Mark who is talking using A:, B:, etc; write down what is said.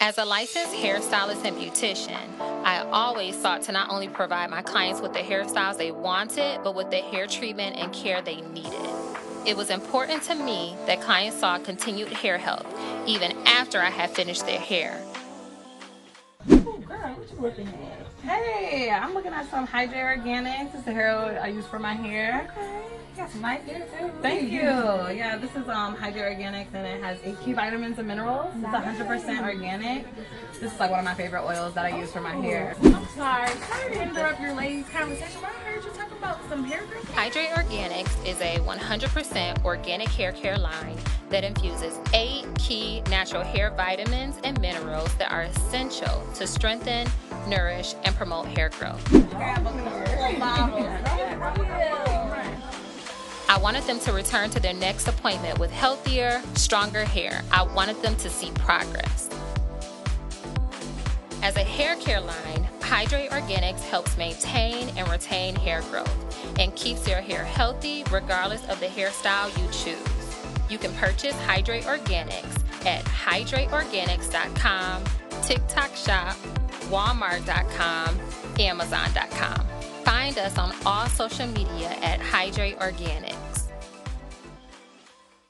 A: As a licensed hairstylist and beautician, I always sought to not only provide my clients with the hairstyles they wanted, but with the hair treatment and care they needed. It was important to me that clients saw continued hair health, even after I had finished their hair.
B: Oh, girl, what you looking at? Hey, I'm looking at some Hydr8 Organics. This is the hair oil I use for my hair. Okay. You got some nice hair too. Thank you. Yeah, this is Hydr8 Organics, and it has 8 key vitamins and minerals. It's 100% organic. This is like one of my favorite oils that I use for my hair.
C: I'm sorry to interrupt your ladies' conversation, but I heard you talk about some hair growth.
A: Hydr8 Organics is a 100% organic hair care line that infuses 8 key natural hair vitamins and minerals that are essential to strengthen, nourish, and promote hair growth. I wanted them to return to their next appointment with healthier, stronger hair. I wanted them to see progress. As a hair care line, Hydr8 Organics helps maintain and retain hair growth and keeps your hair healthy regardless of the hairstyle you choose. You can purchase Hydr8 Organics at hydr8organics.com, TikTok Shop, Walmart.com, Amazon.com. Find us on all social media at Hydr8 Organics.